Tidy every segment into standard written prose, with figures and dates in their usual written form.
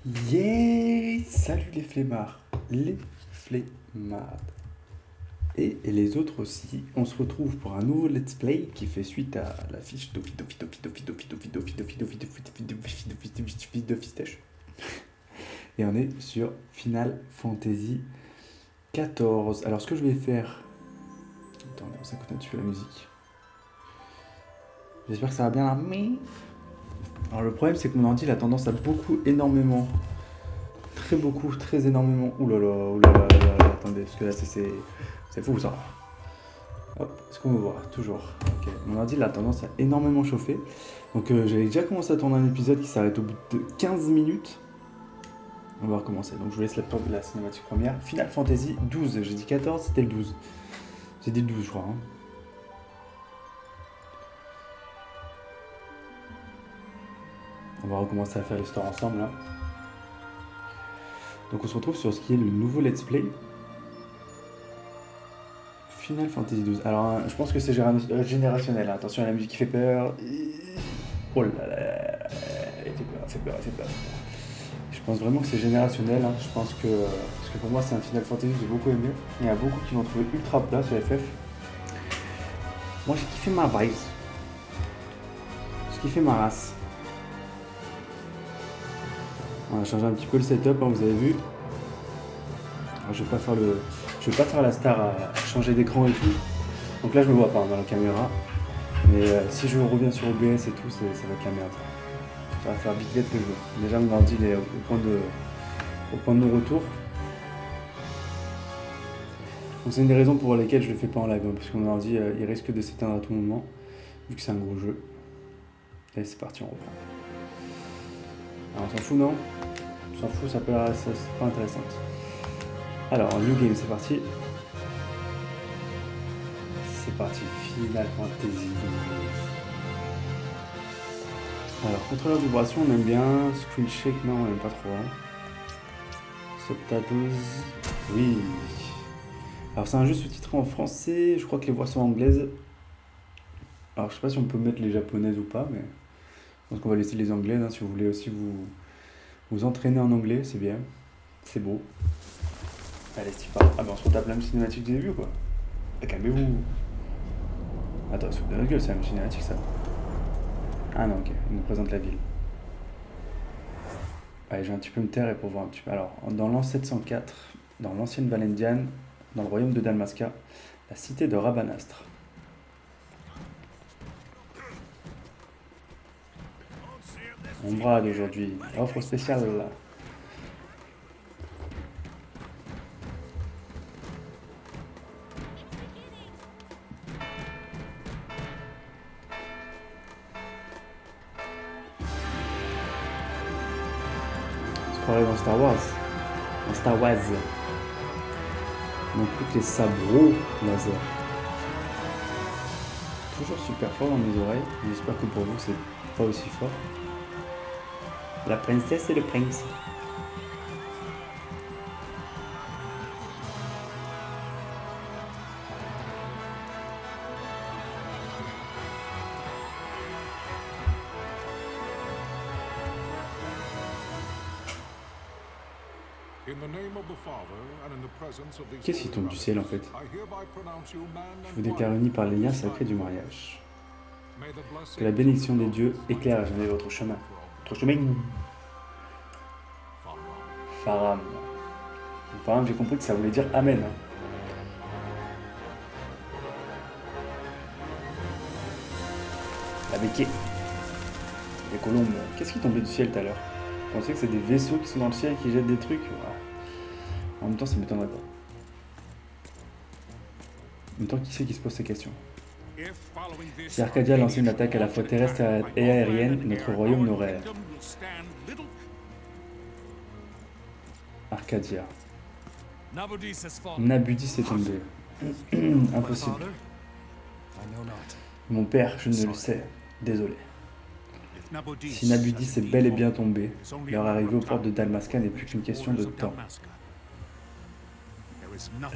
Yeah! Salut les flemmards, les flemmards. Et les autres aussi, on se retrouve pour un nouveau let's play qui fait suite à la fiche d'office. Et on est sur Final Fantasy XIV. Alors ce que je vais faire... Attendez, on s'écoute un petit peu la musique. J'espère que ça va bien là. Alors le problème c'est que mon ordi il a tendance à énormément, très énormément. Ouh là là, attendez, parce que là c'est fou ça. Hop, est-ce qu'on me voit? Toujours. Ok, mon ordi il a tendance à énormément chauffer. Donc j'avais déjà commencé à tourner un épisode qui s'arrête au bout de 15 minutes. On va recommencer. Donc je vous laisse la cinématique première. Final Fantasy 12, j'ai dit 14, c'était le 12. J'ai dit le 12 je crois. Hein. On va recommencer à faire l'histoire ensemble là. Donc on se retrouve sur ce qui est le nouveau let's play. Final Fantasy 12. Alors je pense que c'est générationnel. Hein. Attention à la musique qui fait peur. Oh là là. Elle fait peur. Je pense vraiment que c'est générationnel. Hein. Je pense que... parce que pour moi c'est un Final Fantasy que j'ai beaucoup aimé. Il y a beaucoup qui l'ont trouvé ultra plat sur FF. Moi j'ai kiffé ma vibe. J'ai kiffé ma race. On a changé un petit peu le setup, hein, vous avez vu. Alors, je vais pas faire la star à changer d'écran et tout. Donc là je me vois pas dans la caméra. Mais si je reviens sur OBS et tout, ça va être la merde. Ça va faire bitlette le jeu. Déjà mon ordi il est au point de non-retour. Donc c'est une des raisons pour lesquelles je le fais pas en live, hein, parce que mon ordi il risque de s'éteindre à tout moment, vu que c'est un gros jeu. Allez c'est parti, on reprend. Alors on s'en fout non? On s'en fout, ça c'est pas intéressant. Alors New Game c'est parti. C'est parti, Final Fantasy 12. Alors contrôleur de vibration on aime bien, screen shake non on aime pas trop. Hein. Subtitles, oui. Alors c'est un jeu sous-titré en français, je crois que les voix sont anglaises. Alors je sais pas si on peut mettre les japonaises ou pas, mais je pense qu'on va laisser les anglaises, hein, si vous voulez aussi vous entraîner en anglais, c'est bien, c'est beau. Allez c'est pas. Ah bah on se retape la même cinématique du début quoi. Ah, calmez-vous. Attends, c'est de la gueule, c'est la même cinématique ça. Ah non ok, il nous présente la ville. Allez je vais un petit peu me taire et pour voir un petit peu. Alors dans l'an 704, dans l'ancienne Valendiane, dans le royaume de Dalmasca, la cité de Rabanastre. On brade aujourd'hui. Offre spéciale. On se croirait dans Star Wars. Dans Star Wars. Donc toutes les sabres laser. Toujours super fort dans mes oreilles. J'espère que pour vous c'est pas aussi fort. La princesse et le prince. Qu'est-ce qui tombe du ciel en fait? Je vous déclare unis par les liens sacrés du mariage. Que la bénédiction des dieux éclaire à jamais votre chemin. Votre chemin. Faram. Faram, j'ai compris que ça voulait dire Amen. Hein. La béquée. Les colombes. Qu'est-ce qui tombait du ciel tout à l'heure? Vous pensez que c'est des vaisseaux qui sont dans le ciel et qui jettent des trucs? Ouais. En même temps, ça m'étonnerait pas. En même temps, qui c'est qui se pose ces questions? Si Arcadia lançait une attaque à la fois terrestre et aérienne, notre royaume n'aurait... Arcadia. Nabudis est tombé. Impossible. Mon père, je ne le sais. Désolé. Si Nabudis est bel et bien tombé, leur arrivée aux portes de Dalmasca n'est plus qu'une question de temps.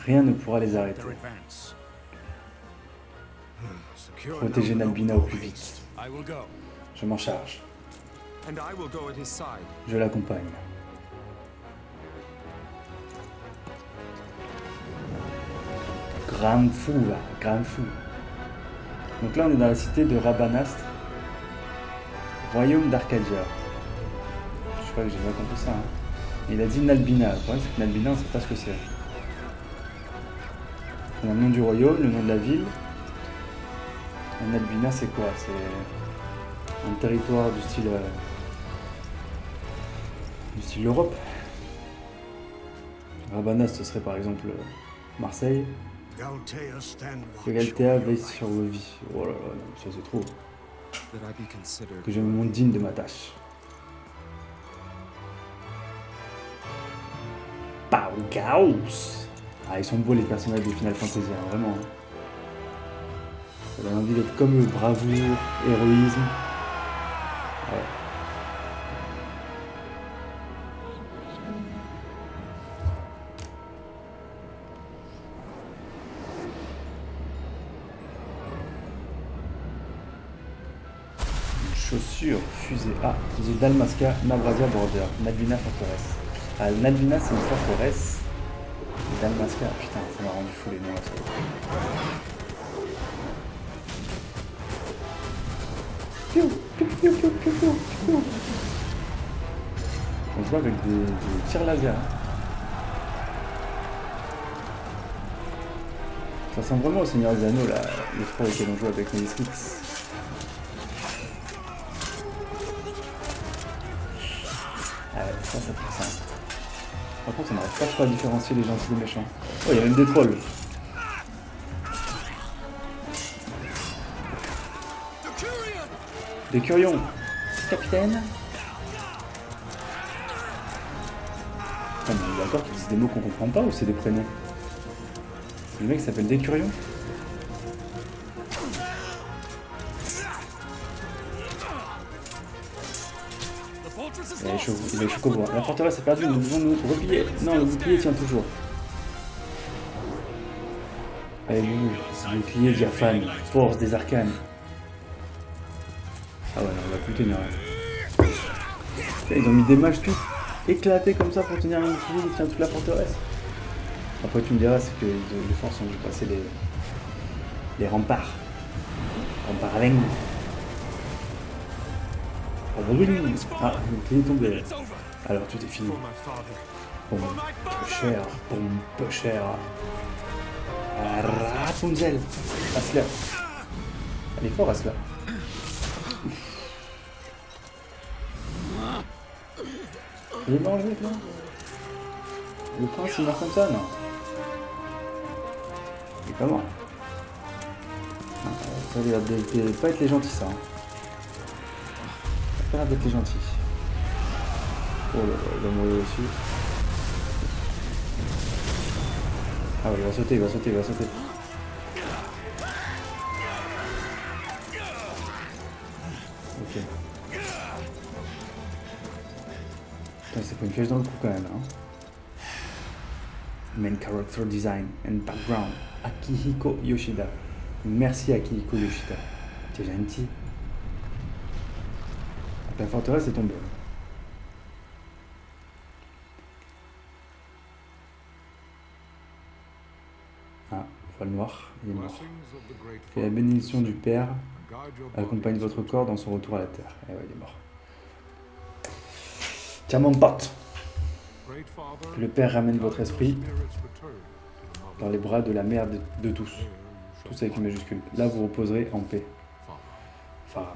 Rien ne pourra les arrêter. Protéger Nalbina au plus vite. Je m'en charge. Je l'accompagne. Granfou, là. Granfou. Donc là, on est dans la cité de Rabanastre. Royaume d'Arcadia. Je crois que j'ai pas compris ça. Hein. Et il a dit Nalbina. Le problème, c'est que Nalbina, on ne sait pas ce que c'est. On a le nom du royaume, le nom de la ville. Et Nalbina, c'est quoi? C'est un territoire du style Europe. Rabanastre, ce serait par exemple Marseille. Que Galtea veille sur vos vies. Oh là là, non, ça c'est trop. Que je me montre digne de ma tâche. Pau Gaos. Ah, ils sont beaux les personnages de Final Fantasy, hein, vraiment. Ça donne envie d'être comme eux, bravoure, héroïsme. Ouais. Chaussures, fusée. Ah, The Dalmasca, Nabrasia Border, Nalbina Forteresse. Ah, Nalbina c'est une forteresse. Dalmasca, putain, ça m'a rendu fou les noms là. Piou, piou, piou, piou, piou, piou, piou. On joue avec des tirs laser. Ça ressemble vraiment au Seigneur des Anneaux là, les trois auxquels on joue avec les Strix. Ça fait ça. Par contre, on n'arrive pas trop à différencier les gentils des méchants. Oh, il y a même des trolls. Des curions. Capitaine. Ah, mais on est d'accord qu'ils disent des mots qu'on comprend pas ou c'est des prénoms? Le mec s'appelle Décurion. Il est chocobo. La forteresse est perdue, nous devons nous replier. Non, le bouclier tient toujours. Alléluia, ce bouclier diaphane, force des arcanes. Ah ouais, non, on va plus tenir. Ils ont mis des mages tout éclatés comme ça pour tenir un bouclier qui tient toute la forteresse. Après, tu me diras, c'est que les forces ont dû passer les remparts. Remparts à l'aigle. Ah, le bouclier est tombé. Alors tout est fini. Pour mon peu cher. Rapunzel. Asler. Elle est fort, Asler. Il est mort, le mec, là. Le prince, il meurt comme ça, non. Il est pas mort. Ça a l'air de pas être les gentils, ça. Hein. Ça a pas l'air d'être les gentils. Oh là là, il va mourir dessus. Ah ouais, il va sauter. Ok. Putain, c'est pas une flèche dans le cou quand même, hein. Main character design and background. Akihiko Yoshida. Merci Akihiko Yoshida. T'es gentil. La forteresse est tombée. Ah, voile noir, il est mort. Que la bénédiction du Père accompagne votre corps dans son retour à la terre. Et ouais, il est mort. Tiens mon pote. Que le Père ramène votre esprit dans les bras de la mère de tous. Tous avec une majuscule. Là, vous reposerez en paix. Farah.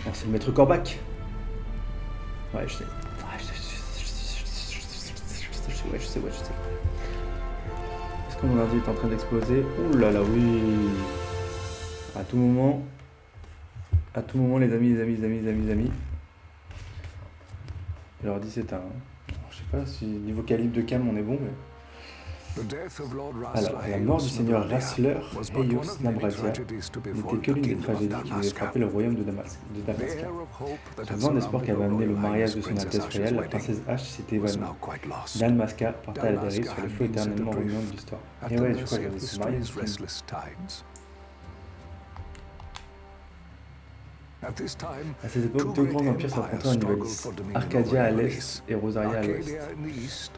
Merci le maître Corbac. Ouais, je sais. Ouais, je sais. Est-ce que mon ordi est en train d'exploser? Ouh là là, oui. À tout moment, les amis. L'ordi s'éteint. Je sais pas si niveau calibre de cam on est bon, mais... Alors, la mort du seigneur Rassler, Eios Nabrasia, n'était que l'une des tragédies qui avait frappé le royaume de Damasque. Ce vent d'espoir qui avait amené le mariage de son Altesse royale, la princesse H s'était évanouie. Dalmasca partait à la dérive sur le flot éternellement remuant de l'histoire. Et ouais, je crois qu'elle se marier. À cette époque, deux grands empires s'affrontaient en Ivalice, Arcadia à l'est et Rosaria à l'ouest.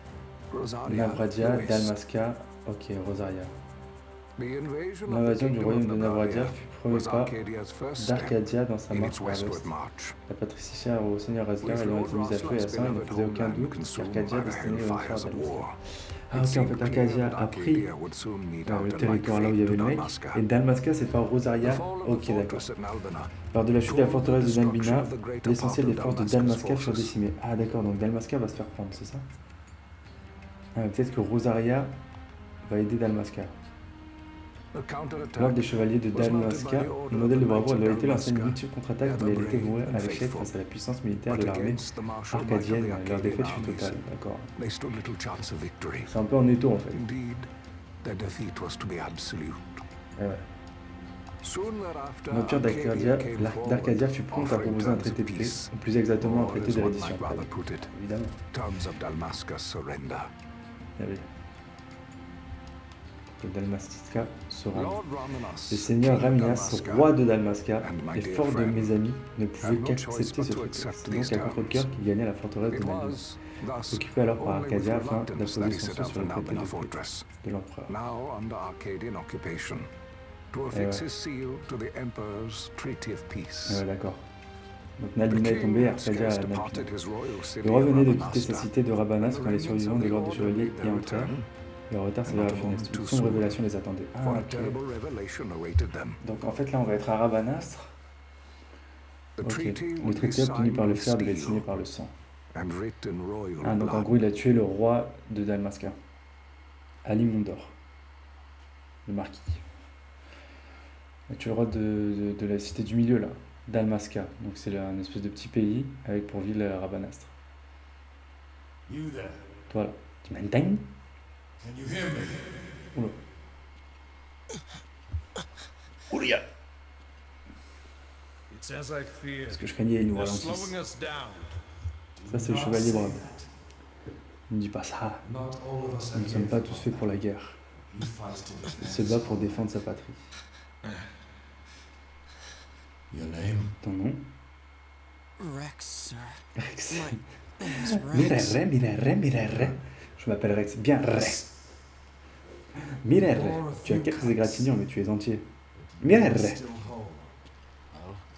Navradia, Dalmasca, ok, Rosaria. L'invasion du royaume de Navradia fut premier pas d'Arcadia dans sa marche vers l'ouest. La patricière au seigneur Asgard ayant été mise à feu et à sang, il ne faisait aucun doute qu'Arcadia destinée au sort d'Almasca. Ah ok, en fait Arcadia a pris le territoire là où il y avait le mec, et Dalmasca s'est fait à Rosaria, ok d'accord. Lors de la chute de la forteresse de Dalbina, l'essentiel des forces de Dalmasca furent décimées. Ah d'accord, donc Dalmasca va se faire prendre, c'est ça? Ah, peut-être que Rosaria va aider Dalmasca. L'ordre des chevaliers de Dalmasca, le modèle de bravoure et de loyauté, lance une multiple contre-attaque, mais elle était vouée à l'échec face à la puissance militaire de l'armée arcadienne. Leur défaite fut totale, d'accord. C'est un peu en étau en fait. Ouais. L'Empire d'Arcadia fut prompt à proposer un traité de paix, ou plus exactement un traité de reddition. Évidemment. Il y avait que Dalmasca se rende. Le seigneur Raminas, roi de Dalmasca, et fort de mes amis, ne pouvait qu'accepter ce traité. C'est donc à contre-cœur qu'il gagna la forteresse de Nalbina, occupée alors par Arcadia afin d'apposer son sceau sur le traité de paix de l'empereur. Ouais, d'accord. Donc Nalbina est tombé, Arcadia a Nalbina. Le roi venait de quitter sa cité de Rabanas quand les survivants de l'ordre des chevaliers y entrèrent. Le retard s'avéra funeste. Une sombre révélation les attendait. Ah, ok. Donc en fait là on va être à Rabanastre. Ok. Le traité obtenu par le fer devait être signé par le sang. Ah, donc en gros il a tué le roi de Dalmasca. Ali Mondor. Le marquis. Il a tué le roi de la cité du milieu là. Dalmasca. Donc c'est un espèce de petit pays avec pour ville Rabanastre. Toi là. Tu m'entends? Oula. Oula. Parce que je craignais qu'ils nous ralentissent. Ça c'est le chevalier brave. Ne dis pas ça. Nous ne sommes pas tous faits pour la guerre. Il se bat pour défendre sa patrie. Ton nom? Rex, sir. Rex. Mirere. Je m'appelle Rex. Bien Rex. Mirere. Tu as quelques égratignures, mais tu es entier. Mirere.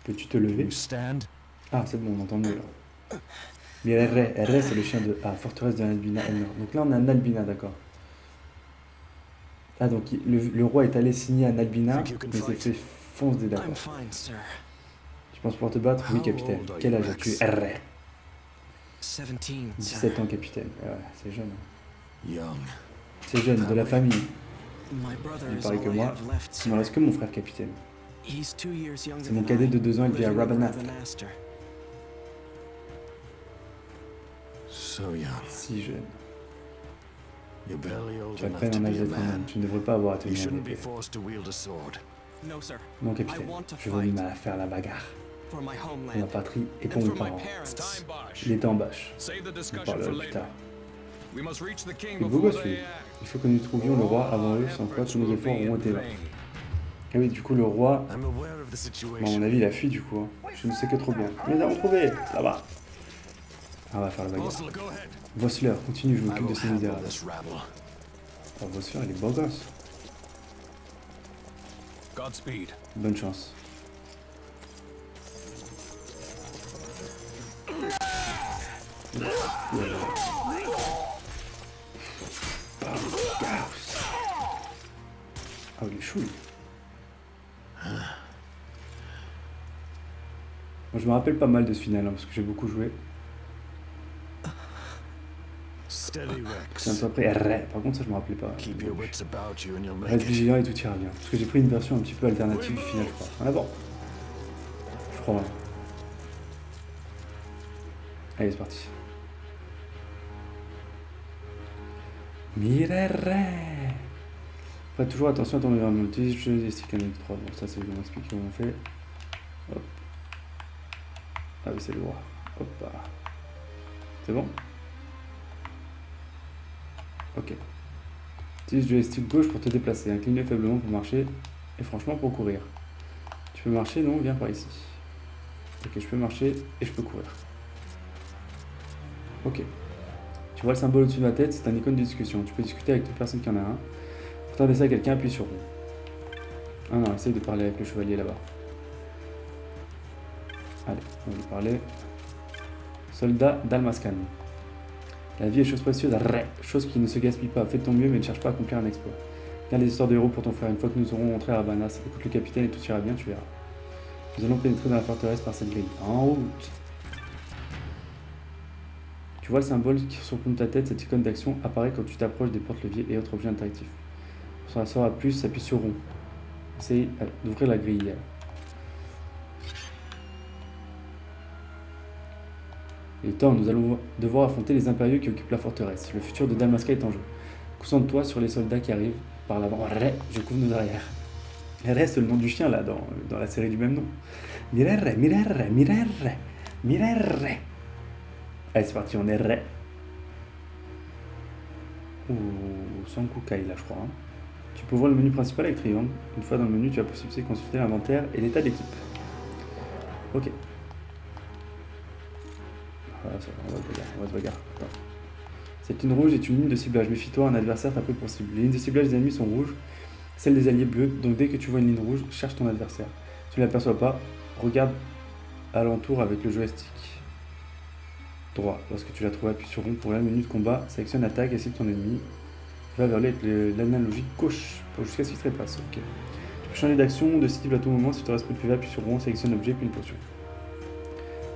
Peux-tu te lever? Ah, c'est bon, on entend mieux là. Mirere. R, c'est le chien de... Ah, forteresse de Nalbina. Donc là, on a Nalbina, d'accord. Ah, donc le roi est allé signer à Nalbina, mais s'est fait foncer d'accord. Tu penses pouvoir te battre? Oui, capitaine. Quel âge as-tu? R. 17 ans, capitaine. Ouais, c'est jeune. C'est jeune, de la famille. Il paraît que moi, il ne reste que mon frère, capitaine. C'est mon cadet de 2 ans, il vit à Rabanastre. Si jeune. Tu as à peine un âge d'être un homme. Tu ne devrais pas avoir à tenir une épée. Non, capitaine. Je veux me faire la bagarre. Pour ma patrie et pour mes parents. Il était en bâche. On parlera plus tard. Il est beau gosse, lui. Il faut que nous trouvions le roi avant eux, sans quoi tous nos efforts auront été vains. Et oui, du coup, le roi, à mon avis, il a fui, du coup. Hein. Je ne sais que trop bien. Mais nous avons trouvé, là-bas. Ah, on va faire la bagarre. Vossler, continue, je m'occupe de ces misérables. Oh, Vossler, il est beau gosse. Bonne chance. Ah, il est chou, lui. Moi, je me rappelle pas mal de ce final, hein, parce que j'ai beaucoup joué. C'est un peu après R. Par contre, ça, je me rappelais pas. Reste vigilant et tout ira bien. Parce que j'ai pris une version un petit peu alternative du final, je crois. En avant. Je crois. Allez, c'est parti. Mirere. Faites toujours attention à ton environnement. Utilise les sticks avec 3. Bon, ça, c'est bon, expliquer comment on fait. Hop. Ah oui, c'est le droit. Hop. C'est bon? Ok. Utilise le joystick gauche pour te déplacer. Incline-le faiblement pour marcher et franchement pour courir. Tu peux marcher? Non, viens par ici. Ok, je peux marcher et je peux courir. Ok. Tu vois le symbole au-dessus de ma tête, c'est un icône de discussion. Tu peux discuter avec toute personne qui en a un. Pour t'adresser à quelqu'un, appuie sur rond. Ah non, essaye de parler avec le chevalier là-bas. Allez, on va lui parler. Soldat d'Almascan. La vie est chose précieuse, chose qui ne se gaspille pas. Fais de ton mieux, mais ne cherche pas à accomplir un exploit. Garde les histoires de héros pour ton frère. Une fois que nous aurons rentré à Rabanas, écoute le capitaine et tout ira bien, tu verras. Nous allons pénétrer dans la forteresse par cette grille. En route. Tu vois le symbole qui sur le fond de ta tête, cette icône d'action apparaît quand tu t'approches des porte-leviers et autres objets interactifs. Sur la sort à plus, appuie sur rond. Essaye d'ouvrir la grille. Il est temps, nous allons devoir affronter les impériaux qui occupent la forteresse. Le futur de Damaska est en jeu. Concentre-toi sur les soldats qui arrivent par l'avant. Je couvre nos arrières. Ré, c'est le nom du chien là dans la série du même nom. Mirerre. Allez, c'est parti, on est Ré. Ouh, Sankukai là, je crois. Hein. Tu peux voir le menu principal avec triangle. Une fois dans le menu, tu as la possibilité de consulter l'inventaire et l'état d'équipe. Ok. Voilà, on va se bagarre. Attends. Cette ligne rouge est une ligne de ciblage. Méfie-toi, un adversaire tape pour cible. Les lignes de ciblage des ennemis sont rouges, celles des alliés bleues. Donc dès que tu vois une ligne rouge, cherche ton adversaire. Si tu ne l'aperçois pas, regarde alentour avec le joystick droit. Lorsque tu l'as trouvé, appuie sur rond pour le menu de combat. Sélectionne attaque et cible ton ennemi. Va vers lui avec l'analogie gauche jusqu'à ce qu'il se trépasse. Ok. Tu peux changer d'action, de cible à tout moment. Si tu restes plus de PV, appuie sur rond, sélectionne objet puis une potion.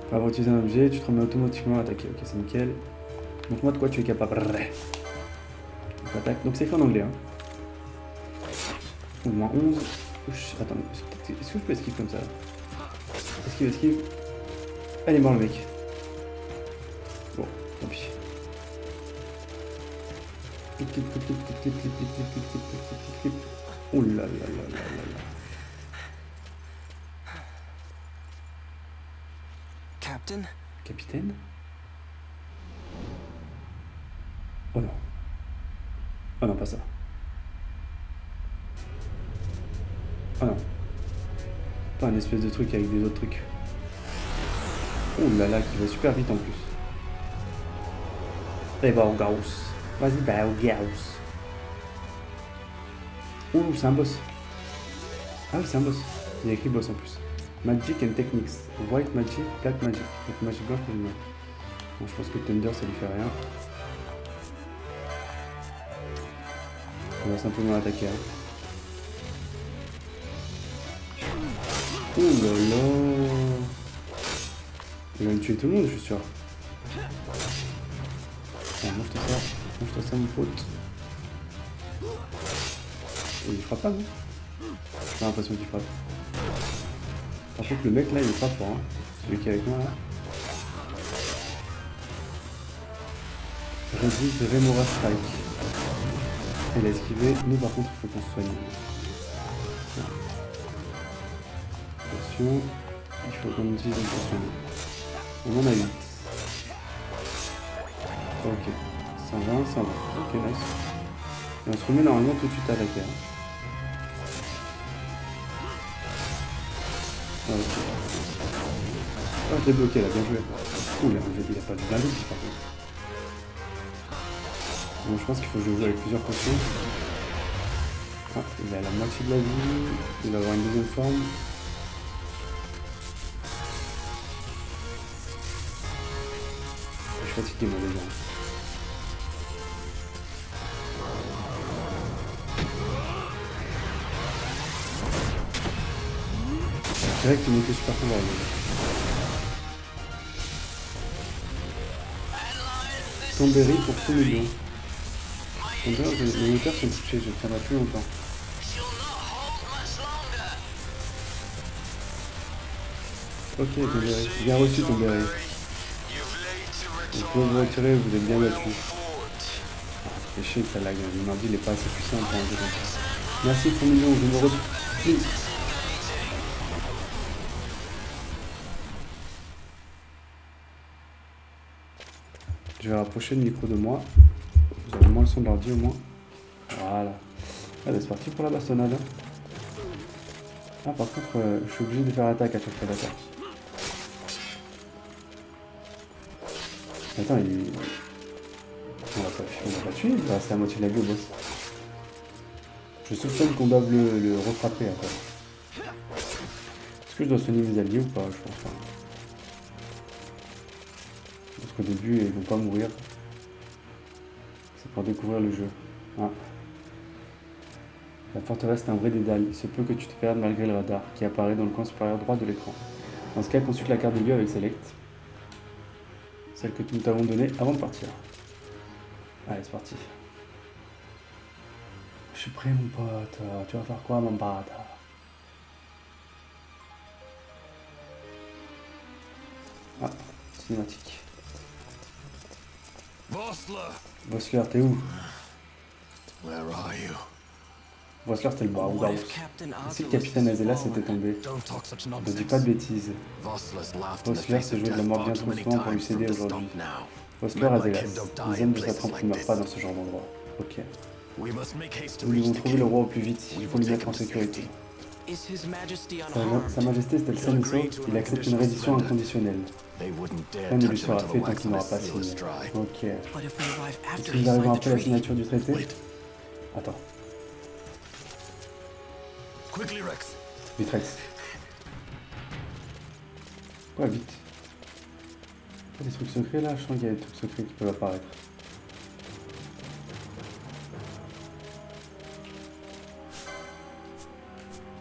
Pour avoir utilisé un objet, tu te remets automatiquement à attaquer. Ok, c'est nickel. Montre-moi de quoi tu es capable. Attaque. Donc c'est écrit en anglais. Hein. Ou moins 11. Attends, est-ce que je peux esquive comme ça? Esquive. Elle est mort le mec. Bon, tant pis. Oh là là là là là. Capitaine? Oh non. Oh non, pas ça. Oh non. Pas un espèce de truc avec des autres trucs. Oh là là, qui va super vite en plus. Eh bah, au Gauss. Vas-y, bah, au Gauss. Ouh, c'est un boss. Ah oui, c'est un boss. Il y a écrit boss en plus. Magic and Techniques. White Magic, Black Magic. Donc Magic blanche pour le mal. Bon, je pense que Thunder, ça lui fait rien. On va simplement l'attaquer. Hein. Oh là là. Il va me tuer tout le monde, je suis sûr. Allez, mange-toi ça, mon pote. Et il frappe pas, non? J'ai l'impression qu'il frappe. Par contre, le mec là, il est pas fort. Hein. Celui qui est avec moi là. Resist Remora Strike. Il a esquivé. Nous, par contre, il faut qu'on se soigne. Attention. Il faut qu'on utilise une potion. On en a 8. Ok. 120. Ok, nice. Et on se remet normalement tout de suite à la guerre. Ok. Ah, je l'ai bloqué là, bien joué. Ouh, il a pas de blindé par contre. Bon, je pense qu'il faut que je joue avec plusieurs potions. Ah, il a la moitié de la vie. Il va avoir une deuxième forme. Je suis fatigué moi déjà. C'est vrai qu'il était super pouvoir. Tombery pour 100 millions. Tombery, les moteurs sont touchés, je tiendrai plus longtemps. Ok, Tombery. Bien reçu, Tombery. Vous pouvez vous retirer, vous êtes bien battu. C'est chiant que ça lag, mon ordi il est pas assez puissant pour un jeu comme ça. Merci 100 millions, je me retrouve. Je vais rapprocher le micro de moi. Vous avez moins le son de l'ordi au moins. Voilà. Allez, c'est parti pour la bastonnade. Ah, par contre, je suis obligé de faire attaque à chaque fois d'attaque. Attends, on va pas tuer, il va rester à moitié de la vie au boss. Je soupçonne qu'on doive le refrapper après. Est-ce que je dois soigner mes alliés ou pas? Je pense pas. Parce qu'au début, ils vont pas mourir. C'est pour découvrir le jeu. Ah. La forteresse est un vrai dédale. Il se peut que tu te perdes malgré le radar qui apparaît dans le coin supérieur droit de l'écran. Dans ce cas, consulte la carte des lieux avec Select. Celle que nous t'avons donnée avant de partir. Allez, c'est parti. Je suis prêt, mon pote. Tu vas faire quoi, mon pote? Ah, cinématique. Vossler, t'es où? Where are you? Vossler, c'était le bras ou What Barous. if Captain Si Arthur le capitaine Azela s'était tombé, Don't talk such ne nonsense. dis pas de bêtises. Vossler's laughed in the Vossler face s'est of joué de la death mort far bien too trop many souvent pour lui times céder from the aujourd'hui. stop now. Vossler, Men like Azelas, him don't die les in hommes de sa places trempe like ne meurent pas this. dans ce genre d'endroit. Ok. We must make haste to Nous reach devons the trouver le king. roi au plus vite. Il faut le mettre en sécurité. is His Majesty Sa unharmed? Majesté est-elle saine et sauve? Il accepte une reddition inconditionnelle. They wouldn't dare Rien ne lui touch him sera until fait the tant wax qu'il on n'aura his pas seal is signé. dry. Ok. But if we arrive after Si he nous arrivons signed the après la treaty, signature du traité... Wait, Attends, quickly, Rex. vite Rex. Ouais, vite. Il y a des trucs secrets là, je sens qu'il y a des trucs secrets qui peuvent apparaître.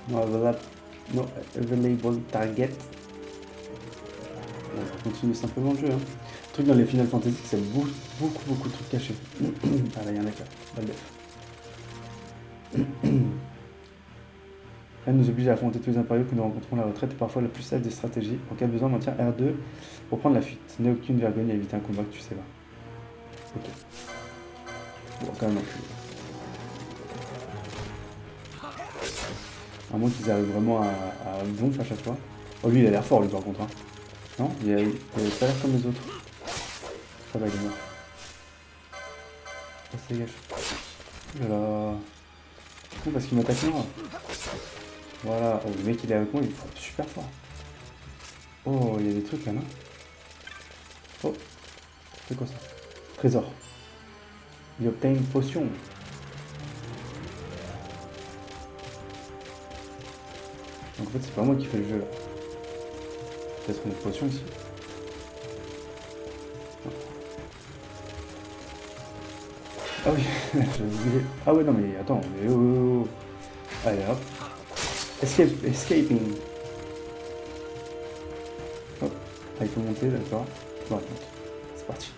No available target. On va continuer simplement le jeu. Hein. Le truc dans les Final Fantasy, c'est qu'il y a beaucoup de trucs cachés. Ah là, il y en a qu'un. Elle nous oblige à affronter tous les impériaux que nous rencontrons. La retraite est parfois la plus sage des stratégies. En cas de besoin, maintient R2 pour prendre la fuite. N'aie aucune vergogne à éviter un combat que tu sais pas. Ok. Bon, quand même un peu. À moins qu'ils arrivent vraiment à donf à chaque fois. Oh, lui, il a l'air fort, lui, par contre. Hein. Non, il a pas l'air comme les autres. Ça va, il est mort. Ça se dégage. Oh là là. C'est con parce qu'il m'attaque moi. Voilà. Oh, le mec, il est avec moi, il frappe super fort. Oh, il y a des trucs là, non? Oh. C'est quoi ça? Trésor. Il obtient une potion. Donc en fait, c'est pas moi qui fais le jeu là. Peut-être une potion ici. Ah oui, j'avais oublié. Ah ouais, non mais attends, mais oh. Allez hop. Escaping. Hop. Ah, il faut monter, d'accord. Bon, attends. C'est parti.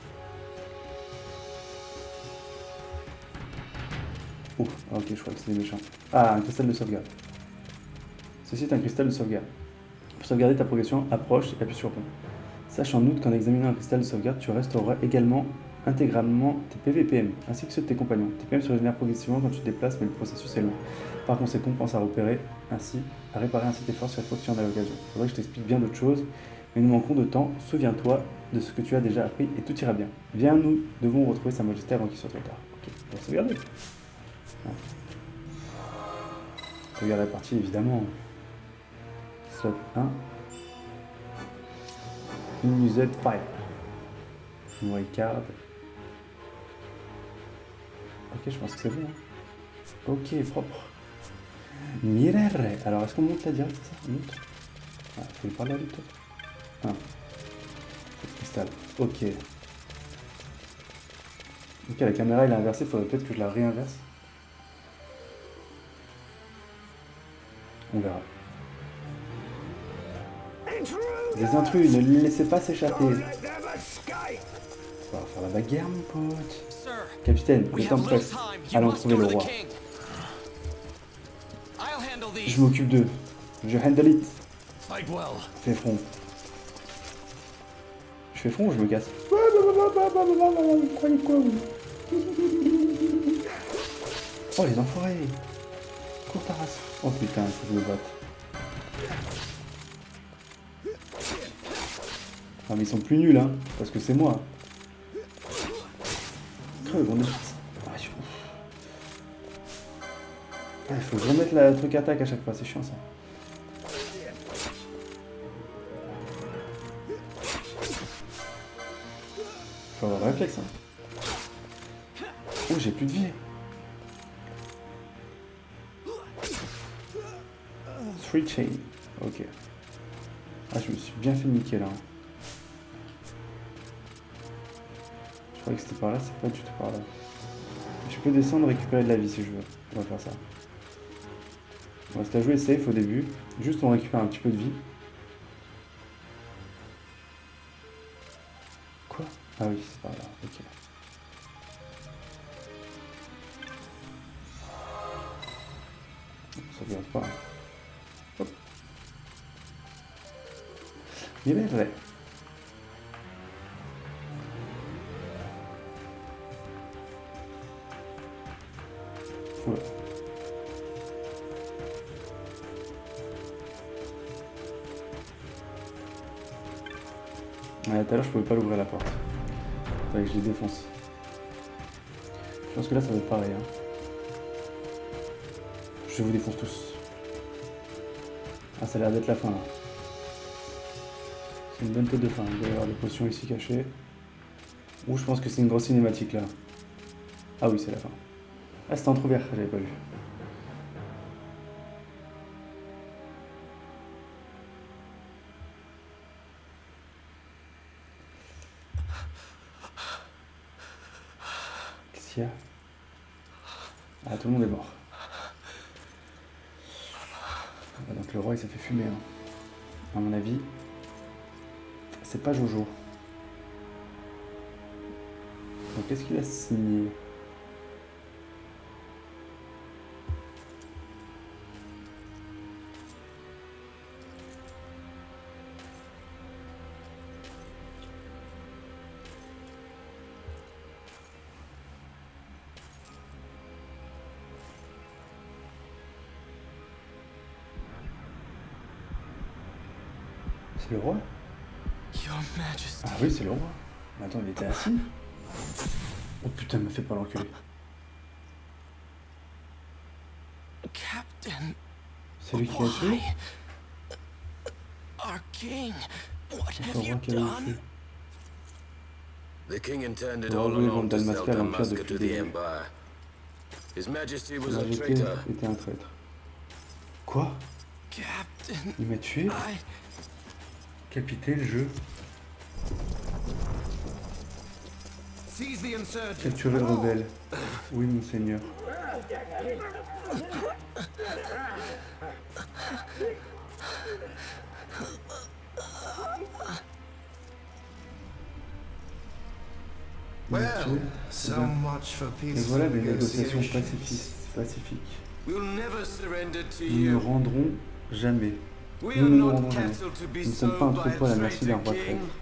Oh, ok, je crois que c'est des méchants. Ah, un cristal de sauvegarde. Ceci est un cristal de sauvegarde. Pour sauvegarder ta progression, approche et appuie sur rond. Sache en outre qu'en examinant un cristal de sauvegarde, tu restaureras également intégralement tes PVPM, ainsi que ceux de tes compagnons. Tes PM se régénèrent progressivement quand tu te déplaces, mais le processus est long. Par conséquent, pense à réparer ainsi tes forces chaque fois que tu en as l'occasion. Il faudrait que je t'explique bien d'autres choses, mais nous manquons de temps. Souviens-toi de ce que tu as déjà appris et tout ira bien. Viens, nous devons retrouver Sa Majesté avant qu'il soit trop tard. Ok, on va sauvegarder. Ah. Sauvegarde la partie, évidemment. Slot 1. Unused file. Wildcard. Ok, je pense que c'est bon. Hein. Ok, propre. Mirere. Alors, est-ce qu'on monte là direct, c'est ça? On monte. Ah, faut lui parler à lui peut-être. Ah. Cristal. Ok. Ok, la caméra elle est inversée, faudrait peut-être que je la réinverse. On verra. Des intrus, ne les laissez pas s'échapper. Ça va faire la bagarre, mon pote. Sir, Capitaine, we le temps have little presse. time. You Allons must trouver go le to the roi. king. I'll handle these. Je m'occupe d'eux. Je handle it. Fight well. Fais front. Je fais front ou je me casse? Vous croyez quoi, vous? Oh, les enfoirés. Cours ta race. Oh putain, il faut que je me batte. Ah mais ils sont plus nuls hein, parce que c'est moi. Creux, on est... Ah, il faut que je remette le truc attaque à chaque fois, c'est chiant ça. Faut avoir le réflexe hein. Oh, j'ai plus de vie. 3 chain. Ok. Ah, je me suis bien fait niquer là. Je croyais que c'était par là, c'est pas du tout par là. Je peux descendre et récupérer de la vie si je veux. On va faire ça. On reste à jouer safe au début. Juste on récupère un petit peu de vie. Quoi? Ah oui, c'est par là. Ok. Ça vient pas. Hop. Il est vrai. Ouais. Ouais, tout à l'heure je pouvais pas l'ouvrir la porte. Fallait que je les défonce. Je pense que là ça va être pareil. Hein. Je vous défonce tous. Ah, ça a l'air d'être la fin là. C'est une bonne tête de fin. Il doit y avoir des potions ici cachées. Ou je pense que c'est une grosse cinématique là. Ah oui, c'est la fin. Ah, c'était entrouvert, j'avais pas vu. Qu'est-ce qu'il y a? Ah, tout le monde est mort. Ah, donc le roi il s'est fait fumer. Hein. À mon avis, c'est pas Jojo. Donc qu'est-ce qu'il a signé? C'est le roi? Your Majesty. Ah oui, c'est le roi. Mais attends, il était assis? Oh putain, me fais pas l'enculer. Captain. C'est lui qui l'a tué? Why? Our king. What C'est have le you roi qui l'a done? tué. The king intended Le roi all voulait along vendre to sell Dalmasca à l'Empire Dalmasca depuis to le the début. Empire. His Majesty was Sa a majesté traitor. était un traître. Quoi? Captain. Il m'a tué? I. Capitaine, je... Seize the insurgent. Capturer le rebelle. Oui, monseigneur. Il m'a tué. So much for Et peaceful voilà des négociations negotiations. pacifiques. We'll never surrender to Nous ne you. rendrons jamais. We Nous are ne nous not rendrons jamais. cattle to be Nous ne sommes pas un sold by troupeau à la a merci d'un traitor roi king. traître.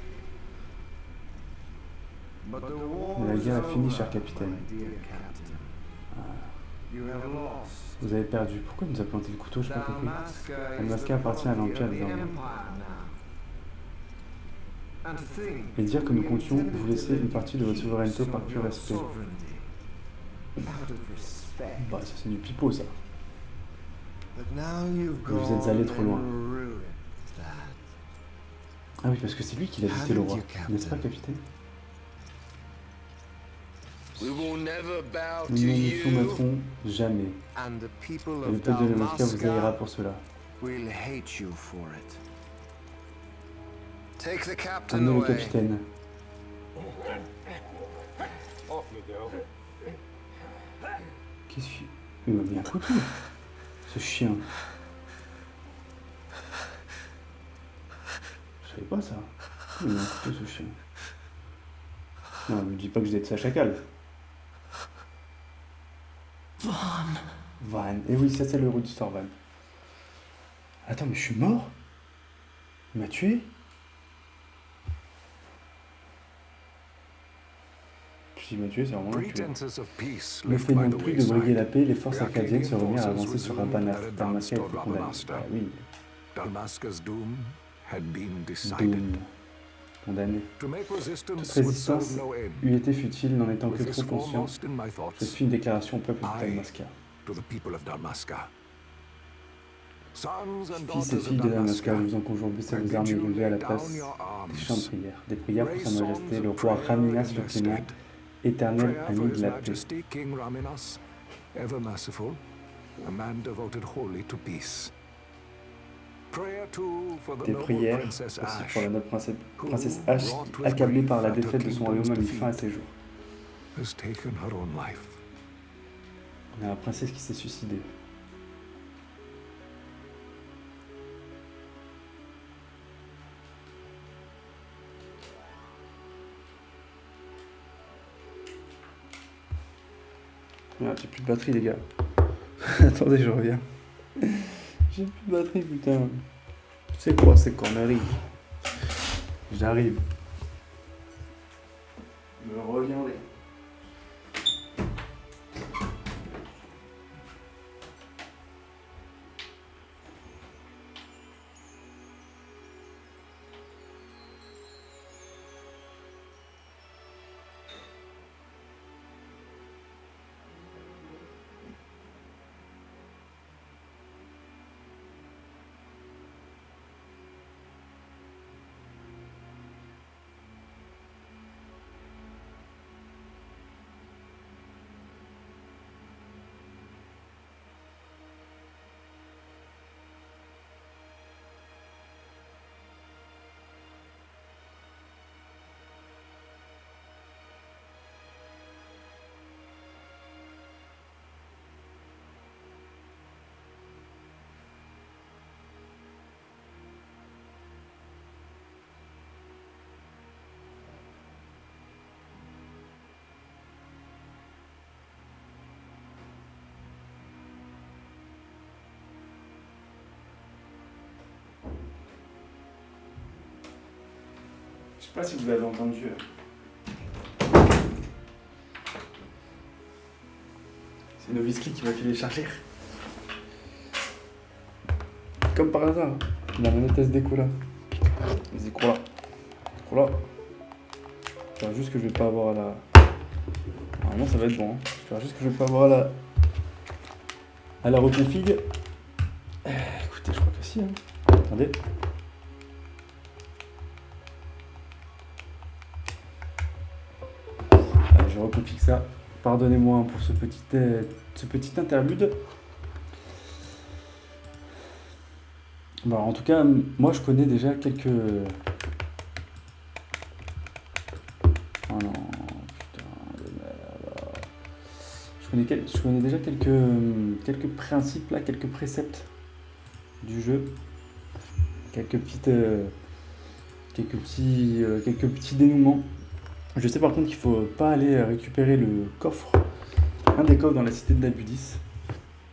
Mais la guerre a fini, cher capitaine. Vous avez perdu. Pourquoi il nous a planté le couteau? Je n'ai pas compris. Dalmasca appartient à l'Empire désormais. Et dire que nous comptions vous laisser une partie de votre souveraineté par pur respect. Bah, ça c'est du pipeau, ça. Vous êtes allé trop loin. Ah oui, parce que c'est lui qui l'a buté le roi. N'est-ce pas, capitaine? We will never bow Nous to ne nous you. soumettrons jamais. And the people Et le of peuple de Dalmasca vous haïra Dalmasca pour cela. will hate you for it. Take the captain Amenez le away. capitaine. Qu'est-ce qu'il... Il m'a mis un couteau. Ce chien. Je savais pas ça. Il m'a mis un couteau, ce chien. Non, me dis pas que je vais être sa chacal. Van. Et oui, ça c'est le héros d'histoire, Van. Attends, mais je suis mort? Il m'a tué? S'il m'a tué, c'est vraiment un tué. Pretenses of peace Le left fait by non the plus de briguer la wayside. paix, les forces Their acadiennes king se remirent à forces avancer sur resumed Rabanastre. their Dalmasca était advance toward condamné. Dalmasca. Ah oui, Dalmasca's doom had been decided. Doom. Condamné. To make Toute resistance would résistance serve no end. eût été futile, n'en étant que With trop this conscient. foremost in my Je thoughts, fis une déclaration au peuple de I- Dalmasca. to the people of Dalmasca. Sons and Fils et daughters filles of de Dalmasca, Dalmasca, je vous en conjure, baissez I vos bid armes et you levez à la lay place down your des chants de arms. prière. Des prières pour Raise Sa songs Majesté, le of roi prayer Raminas in le their Clément, stead. éternel Prayer ami for de His la paix. Majesty King Raminas, ever merciful, a man devoted wholly to peace. Prayer too for the Des noble prières Princess aussi Ash, pour la noble princesse Ash, accablée par la défaite de son royaume, a mis fin à ses jours. has taken her own life. On a la princesse qui s'est suicidée. Merde, j'ai plus de batterie, les gars. Attendez, je reviens. J'ai plus de batterie, putain. C'est quoi ces conneries? J'arrive. Je reviendrai. Je sais pas si vous l'avez entendu. C'est Noviski qui va télécharger. Comme par hasard. La manette SD Cola. SD Cola. Cola. J'espère juste que je vais pas avoir à la... Normalement ça va être bon. Hein. J'espère juste que je vais pas avoir à la reconfig. Écoutez, je crois que si. Hein. Attendez. Je recompile ça. Pardonnez-moi pour ce petit interlude. Bon, en tout cas, moi je connais déjà quelques... Oh non, putain de merde. Je connais déjà quelques principes là, quelques préceptes du jeu. Quelques petits dénouements. Je sais par contre qu'il faut pas aller récupérer le coffre, un des coffres dans la cité de Nabudis.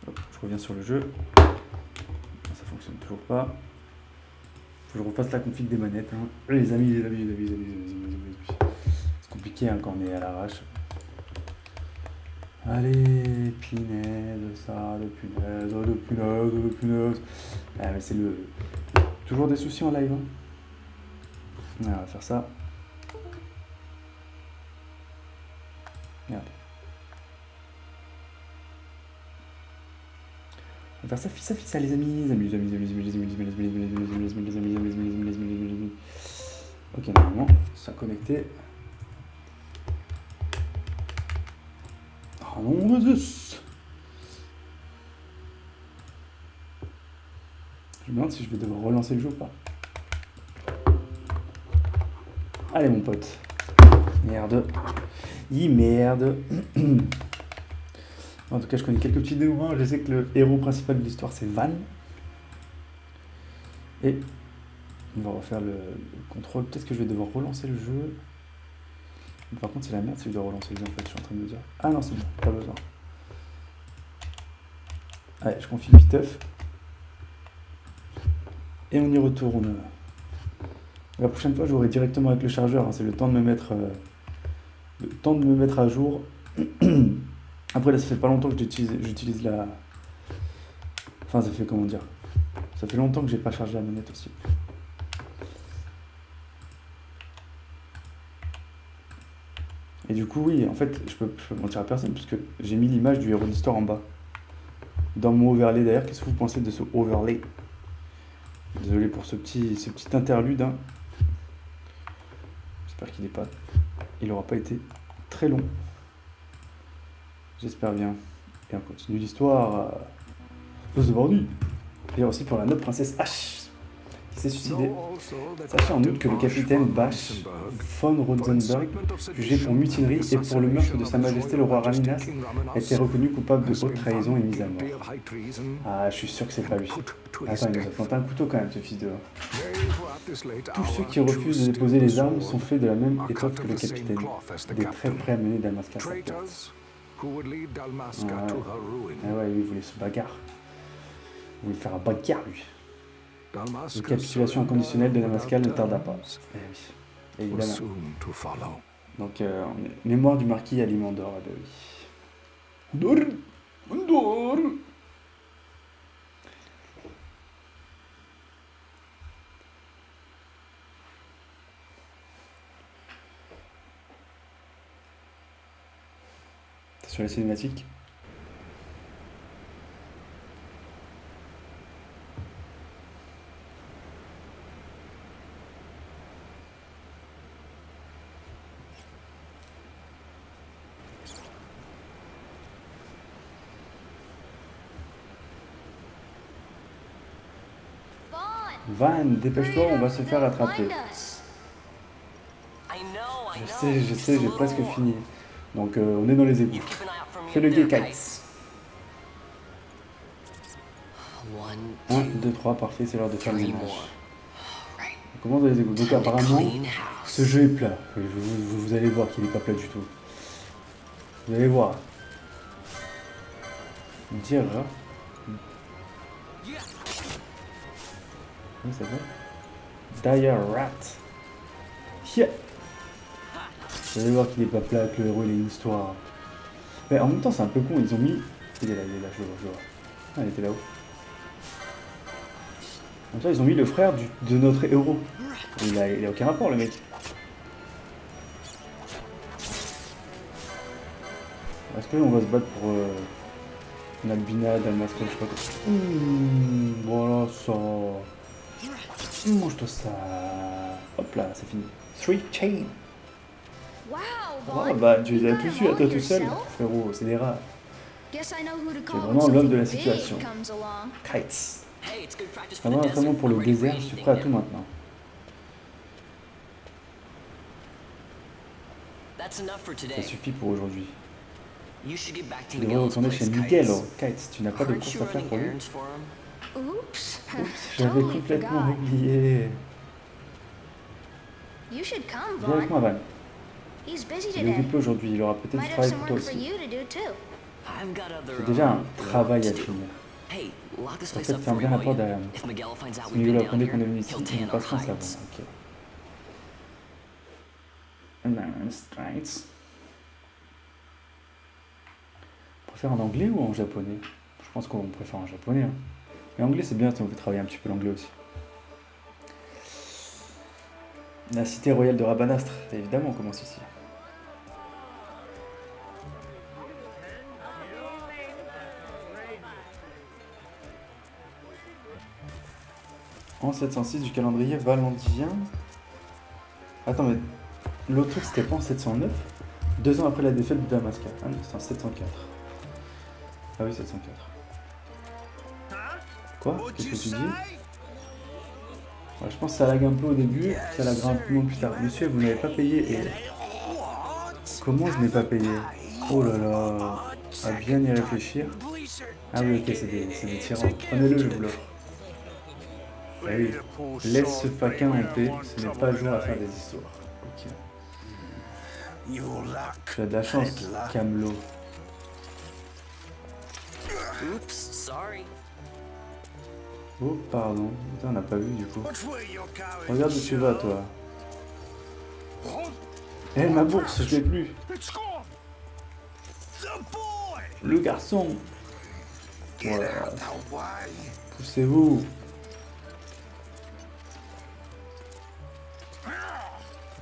Hop, je reviens sur le jeu. Ça fonctionne toujours pas. Faut que je refasse la config des manettes. Hein. Les amis. C'est compliqué hein, quand on est à l'arrache. Allez, punaise, ça, de punaise. Ah, mais c'est toujours des soucis en live. Hein. On va faire ça. Merde. On va faire ça les amis. Ok, normalement, ça connecté. Oh non, Zeus. Je me demande si je vais devoir relancer le jeu ou pas. Allez mon pote. Merde. Merde. En tout cas, je connais quelques petits dénouements. Je sais que le héros principal de l'histoire, c'est Van. Et on va refaire le contrôle. Peut-être que je vais devoir relancer le jeu. Mais par contre, c'est la merde si je dois relancer le jeu, en fait. Je suis en train de me dire. Ah non, c'est bon, pas besoin. Allez, je confie Piteuf. Et on y retourne. La prochaine fois, j'aurai directement avec le chargeur. Hein. C'est le temps de me mettre... à jour. Après là ça fait pas longtemps que j'utilise la... Enfin ça fait comment dire. Ça fait longtemps que j'ai pas chargé la manette aussi. Et du coup oui, en fait je peux mentir à personne puisque j'ai mis l'image du héros d'histoire en bas. Dans mon overlay d'ailleurs, qu'est-ce que vous pensez de ce overlay? Désolé pour ce petit interlude. Hein. J'espère qu'il aura pas été très long. J'espère bien. Et on continue l'histoire. Aux vendus. Et aussi pour la noble princesse H, qui s'est suicidée. Sachez en outre que le capitaine Bash von Rosenberg, jugé pour mutinerie et pour le meurtre de Sa Majesté le roi Raminas, a été reconnu coupable de haute trahison et mis à mort. Ah, je suis sûr que c'est pas lui. Attends, il nous a planté un couteau quand même, ce fils de... Tous ceux qui refusent de déposer les armes sont faits de la même étoffe que le capitaine, des très prêts à mener Dalmasca à sa perte. Ah ouais, lui, il voulait se bagarre. Il voulait faire un bagarre, lui. Une capitulation inconditionnelle de Dalmasca ne tarda pas. Eh oui, évidemment. Donc, on est mémoire du marquis Alimandor, eh ben oui. Dor. Sur la cinématique. Van, dépêche-toi, on va se faire attraper. Je sais, j'ai presque fini. Donc on est dans les égouts. Fais le gay, Kites. 1, 2, 3, parfait, c'est l'heure de faire le ménage. On commence dans les égouts. Donc apparemment, ce jeu est plat. Vous allez voir qu'il n'est pas plat du tout. Vous allez voir. Dire. Comment ça s'appelle? Dire Rat. Yeah. Vous allez voir qu'il n'est pas plat, que le héros il a une histoire. Mais en même temps, c'est un peu con, ils ont mis. Il est là, je le vois. Ah, il était là-haut. En même temps, ils ont mis le frère de notre héros. Il a aucun rapport, le mec. Est-ce qu'on va se battre pour Nalbina, Dalmasca, je sais pas quoi. Voilà ça. Mange-toi ça. Hop là, c'est fini. 3 chain. Oh bah tu les as tous eu à toi tout seul. Frérot, c'est des rats. Tu es vraiment l'homme de la situation. Kites. Vraiment pour le désert, je suis prêt à tout maintenant. Ça suffit pour aujourd'hui. Tu devrais retourner chez Miguel. Kites, tu n'as pas de course à faire pour lui? Oups, j'avais complètement oublié. Viens avec moi, Van. Il est occupé aujourd'hui, il aura peut-être du travail pour toi aussi. J'ai déjà un travail à finir. En fait, ferme bien la porte derrière nous. Si Miguel apprenait qu'on est venu ici, il nous passera un savon. Ok. On préfère en anglais ou en japonais? Je pense qu'on préfère en japonais. Hein. Mais anglais, c'est bien si on veut travailler un petit peu l'anglais aussi. La cité royale de Rabanastre, évidemment, on commence ici. En 706 du calendrier valentien. Attends, mais l'autre truc, c'était pas en 709? 2 ans après la défaite de Dalmasca. Ah non, c'était en 704. Ah oui, 704. Quoi? Qu'est-ce que tu dis? Ouais, je pense que ça lag un peu au début, ça lag un peu plus tard. Monsieur, vous n'avez pas payé et... Comment je n'ai pas payé? Oh là là, à bien y réfléchir. Ah oui, ok, c'est des tyrans. Prenez-le, je vous l'offre. Ah oui, laisse ce faquin en paix, ce n'est pas le jour à faire des histoires. Ok. Tu as de la chance, Camelot. Oh, pardon. Putain, on n'a pas vu du coup. Regarde où tu vas, toi. Eh, ma bourse, je l'ai plus. Le garçon. Voilà. Poussez-vous.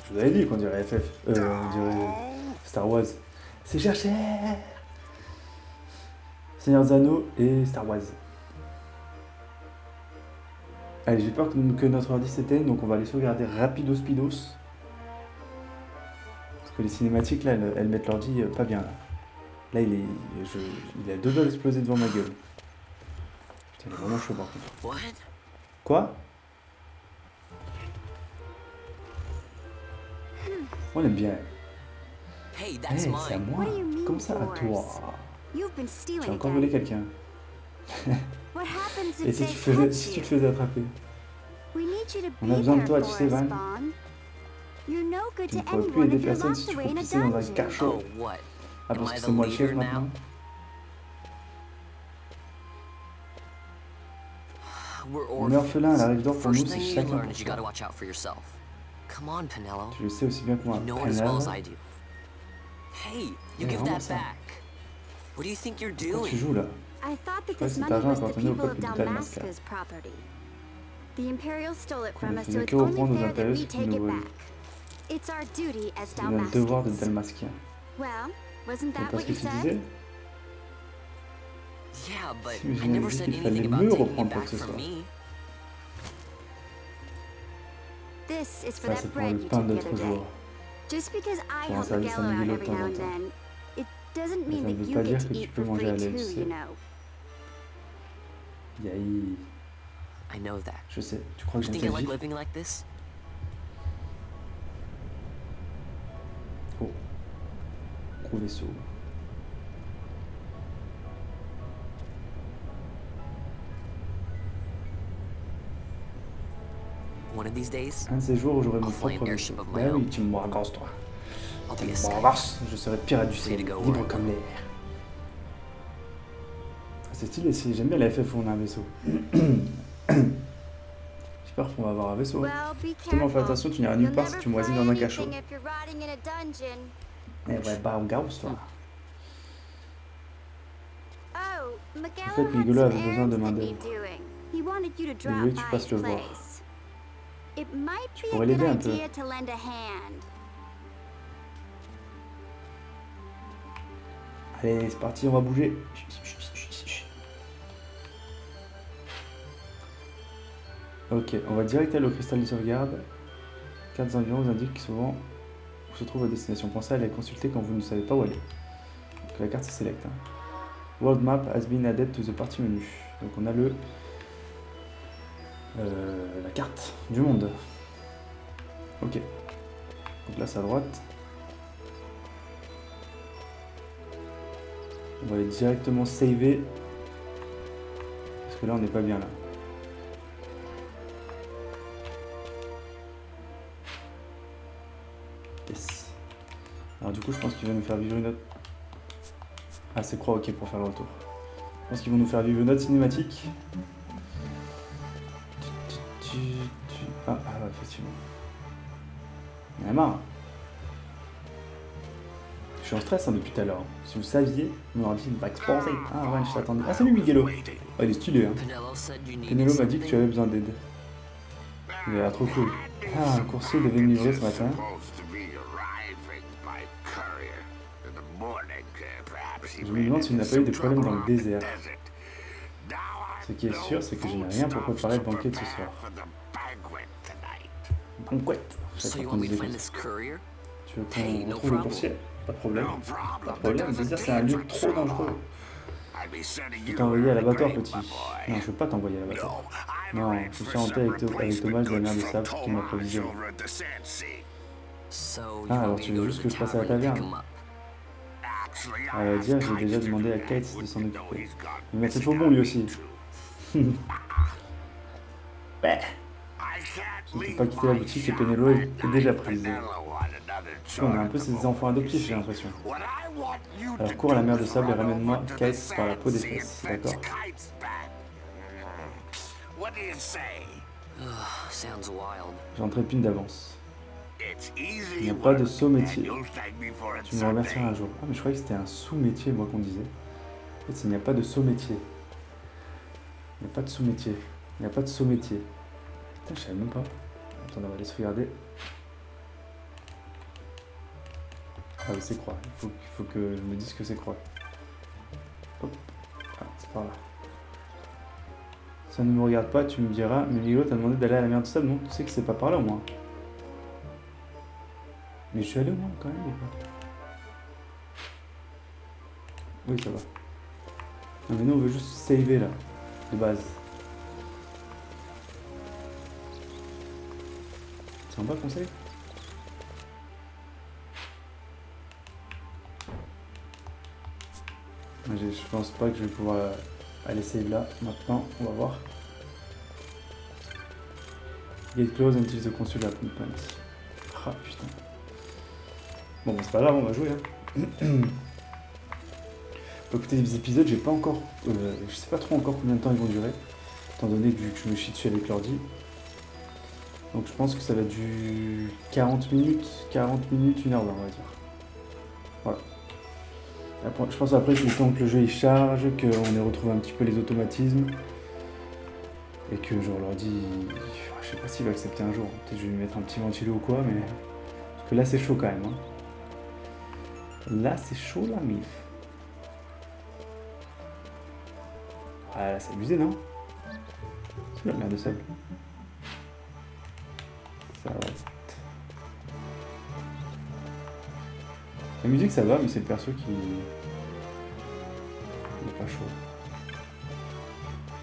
Je vous avais dit qu'on dirait FF. On dirait Star Wars. C'est cherché. Seigneur Zano et Star Wars. Allez, j'ai peur que notre ordi s'éteigne, donc on va aller sauvegarder rapidos pidos. Parce que les cinématiques, là, elles mettent l'ordi pas bien, là. Là, il a deux doigts d'exploser devant ma gueule. Putain, il est vraiment chaud, par contre. What? Quoi? On aime bien. Hey, Eh, that's c'est à mine. moi. What do you mean, Comme ça, à Boris? toi. You've been stealing J'ai encore volé again. quelqu'un. What happens Et if si they tu catch te you? faisais attraper? We need you to On a be besoin de there toi, for tu sais, us, Van. Bond. You're no good Tu to ne pourrais plus anyone aider if you're personne locked si tu away in a croupissais dans un dungeon. cachot. Oh, what? Ah, parce Am que I c'est the moi le chef leader maintenant? now? We're On est orphelin à la rive d'or pour nous, First c'est thing you chacun learn pour is you soi. gotta watch out for yourself. Come on, Penelo. Tu le sais aussi bien que moi. You know it as well as I Penel. do. Hey, you Yeah, give vraiment that ça. back. What do you think you're Pourquoi tu doing? joues là? I thought that Ouais, this cet money argent was the appartenait au people of peuple de Dalmasca. Dalmasca's property. The Imperials stole it Qu'on from ne us, so faisait it's que only reprendre aux fair that impériaux we ce qu'ils take nous it volaient. back. It's our duty as C'est le devoir de Dalmascans. Dalmasquien. Well, wasn't C'est that pas what ce que you tu said? disais? Yeah, but Si, mais je I n'avais never dit said qu'il anything fallait about me taking it reprendre quoi back que ce from soit. me. This is for Ça, that c'est pour bread le you pain took de the l'autre other day. jour. Just because I Pour un help service à Miguel out Miguelo de every temps now en and temps. then, it doesn't Mais mean ça ne that veut you pas get dire to que tu eat peux for manger à free l'aile, tu too, sais. you know. Yaï. I know that. Je sais. Tu crois que You j'aime think I ta like vie? living like this? Oh. Gros vaisseau. One of these days, Un de ces jours où j'aurai mon I'll fly an propre airship vaisseau. of my Bah oui, own. tu me morgasses, toi. I'll Tu be a me sky. morgasses. Je serai pirate du ciel, Free to go libre wherever. comme l'air. Ah, c'est stylé, j'aime bien la FF où on a un vaisseau. J'espère qu'on va avoir un vaisseau. Well, be Justement, fais careful. attention, tu n'iras You'll nulle part si never tu moisis fly dans un cachot. anything if you're rotting in a dungeon. Eh ouais, bah on gausse, toi. Oh, Miguel fait, had Miguelo some avait besoin errands de that main-d'œuvre. need doing. He wanted you to Il drop voulait que tu by passes his le voir. place. It might be a pourrais good l'aider un peu. idea to lend a hand. Allez, c'est parti, on va bouger. Ok, on va direct aller au cristal de sauvegarde. Cartes environs vous indiquent souvent où se trouve votre destination. Pensez à les consulter quand vous ne savez pas où aller. Donc la carte c'est select. Hein. World map has been added to the party menu. Donc on a la carte du monde. Ok. Donc là c'est à droite. On va aller directement saver. Parce que là on n'est pas bien là. Yes. Alors du coup je pense qu'il va nous faire vivre une autre... Ah c'est croix, ok, pour faire le retour. Je pense qu'ils vont nous faire vivre une autre cinématique. Ah ouais, effectivement. Il y en a marre. Je suis en stress hein, depuis tout à l'heure. Si vous saviez, mon ordi va exploser. Ah ouais, je t'attendais. Ah salut Miguelo. Ah il est stylé hein. Penelo said you needed Penelo m'a dit que tu something. avais besoin d'aide. Il a l'air trop cool. Ah, un coursier devait me livrer ce matin. Je me demande s'il n'a pas eu des problèmes dans le désert. Ce qui est sûr, c'est que je n'ai rien pour préparer le banquet de ce soir. Banquette. Je sais So pas you qu'on want me to disait find comme this ça. courier? Tu veux Hey, qu'on no retrouve le problem. coursier? Pas de problème. Pas de problème. Le désert, c'est un lieu trop dangereux. Je vais t'envoyer à l'abattoir, petit. Non, je veux pas t'envoyer à l'abattoir. Non, je suis en paix avec Thomas de la mer de sable qui m'a provisionné. So you Ah, want alors me tu to veux go juste to que the je passe à la tavern and pick taverne? him up? À vrai dire, j'ai déjà demandé à Kate de s'en occuper. Mais c'est faux bon lui aussi. Ouais. Je ne peux pas quitter la boutique et Penelo est déjà prise. On est un peu ses enfants adoptifs, j'ai l'impression. Alors cours à la mer de sable et ramène-moi Kate par la peau des fesses, d'accord? Sounds wild. J'en trépine d'avance. Il n'y a pas de saut-métier. Tu me remercieras un jour. Ah mais je croyais que c'était un sous-métier, moi qu'on disait. En fait, il n'y a pas de saut-métier. Il n'y a pas de sous-métier. Il n'y a pas de saut-métier. Putain, je savais même pas. Attends, on va aller se regarder. Ah oui, c'est croix. Il faut que je me dise que c'est croix. Hop. Ah, c'est par là. Ça ne me regarde pas, tu me diras. Mais Miguelo t'a demandé d'aller à la mer de sable, non? Tu sais que c'est pas par là au moins. Mais je suis allé au moins quand même ou pas? Oui, ça va. Non mais nous on veut juste saver là, de base. C'est en bas qu'on save? Je pense pas que je vais pouvoir aller save là maintenant, on va voir. Gate close until the console appointment. Ah putain. Bon, c'est pas grave, on va jouer. Hein. Écoutez, les épisodes, j'ai pas encore. Je sais pas trop encore combien de temps ils vont durer. Étant donné que je me chie dessus avec l'ordi. Donc je pense que ça va être du 40 minutes, 1h20 on va dire. Voilà. Après, je pense après que le temps que le jeu il charge, qu'on ait retrouvé un petit peu les automatismes. Et que genre l'ordi, je sais pas s'il va accepter un jour. Peut-être je vais lui mettre un petit ventilo ou quoi, mais. Parce que là c'est chaud quand même. Hein. Là c'est chaud la mif. Ah là c'est abusé non? C'est la merde de sable. Ça va. La musique ça va mais c'est le perso qui... Il est pas chaud.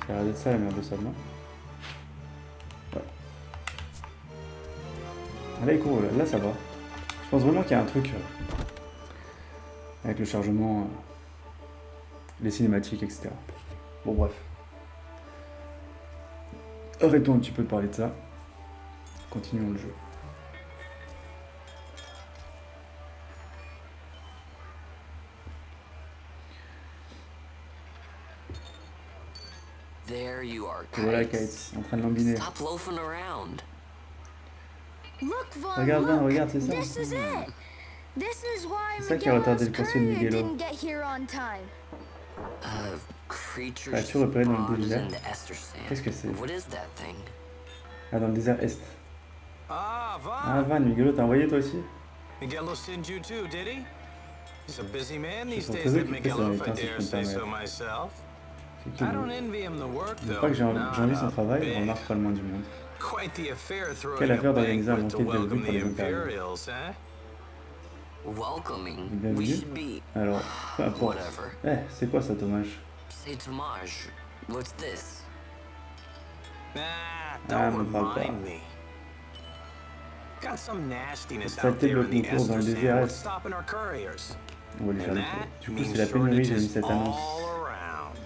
Ça a l'air d'être ça la merde de sable non? Ouais. Ah, là il court, là ça va. Je pense vraiment qu'il y a un truc avec le chargement, les cinématiques, etc. Bon bref. Arrêtons un petit peu de parler de ça. Continuons le jeu. There you are, Et voilà Kites. Kate, en train de lambiner. Stop loafing around. Look, Vaughn, Regarde bien, look. regarde, c'est ça. This is it. This is why C'est ça qui a retardé le Miguelo's conseil de courier Miguelo. didn't get here on time. Creatures Créature repérée dans le spawned désert. into Esther Sand. Qu'est-ce que c'est? What is that thing? Ah, dans le désert Est. Ah, Ah, Vaughn. Van, Miguelo, t'as envoyé toi aussi? Miguelo sent you too, did he? He's a busy man Ils these sont days, très that occupés, ça Miguelo, va if être I ainsi, je dare peux me say so permettre. myself. C'est I qui don't lui? envy him the work, Je veux though. pas que j'ennuie son Not a travail, bit. on remarque pas le moins du monde. Quite the affair throwing Quelle a affaire d'organiser un banquet to banquet de welcome bienvenue the pour les Impériaux. Imperials, eh? Welcoming. Bienvenue. We should be. Alors, peu importe. Whatever. C'est quoi ça, dommage? Say Tomage. What's this? Nah, Ah, don't me parle pas. remind me. Got some nastiness Ça out there in développe the mon cours dans Esther le Sand désert what's Est. stopping our couriers. On va lui faire And le that tour. Du coup, means c'est la pénurie, j'ai mis shortages cette annonce. all around.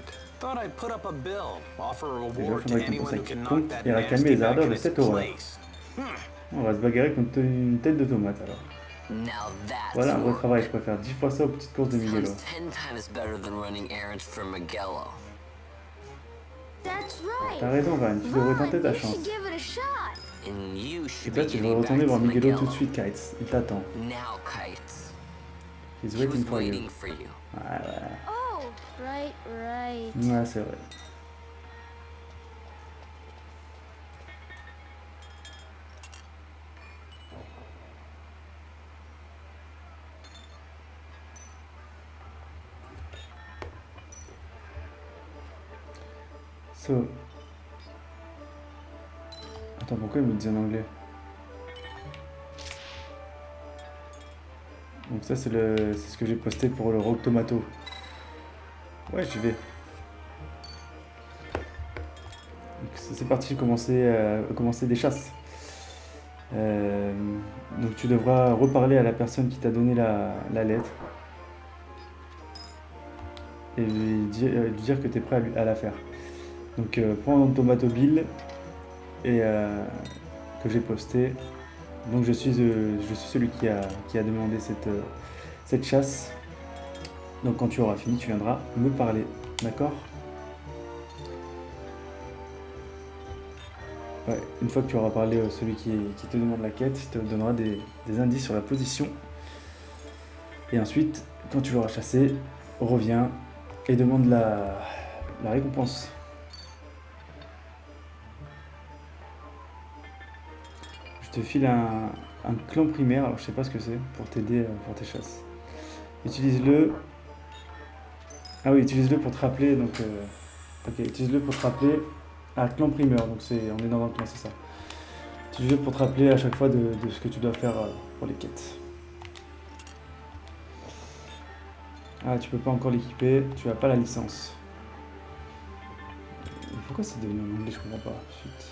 Thought I'd put up a bill, offer a Déjà, reward to faudrait qu'on anyone pense à who can knock quiconque that ira calmer nasty les back ardeurs in de its cette horreur. place. On va se bagarrer contre une tête de tomate alors. Now that's Voilà un vrai work. travail, je préfère 10 fois ça aux petites courses de Miguelo. Sounds 10 times better than running errands for Miguelo. That's right. T'as raison Van, tu devrais tenter ta Vaughn, you chance. should give it a shot. And you Et should toi, be tu devrais getting retourner back voir to Miguelo tout de Miguelo. suite, Kites. Il t'attend. Now, Kites. He's He was waiting for you. waiting for you. Ah, voilà. Oh, right. Ouais, c'est vrai. So. Attends, pourquoi il me dit en anglais? Donc ça c'est ce que j'ai posté pour le Rogue Tomato. Ouais, j'y vais. Donc c'est parti, commencer des chasses. Donc tu devras reparler à la personne qui t'a donné la lettre. Et lui dire que tu es prêt à la faire. Donc prends ton Tomato Bill et que j'ai posté. Donc je suis celui qui a demandé cette chasse. Donc quand tu auras fini, tu viendras me parler. D'accord? Ouais, une fois que tu auras parlé à celui qui te demande la quête, il te donnera des indices sur la position. Et ensuite, quand tu l'auras chassé, reviens et demande la récompense. Je te file un clan primaire, alors je sais pas ce que c'est, pour t'aider pour tes chasses. Utilise-le. Ah oui, utilise-le pour te rappeler, donc... ok, utilise-le pour te rappeler à clan primaire, donc on est dans un clan, c'est ça. Utilise-le pour te rappeler à chaque fois de ce que tu dois faire pour les quêtes. Ah, tu peux pas encore l'équiper, tu as pas la licence. Pourquoi c'est devenu en anglais, je comprends pas. Ensuite,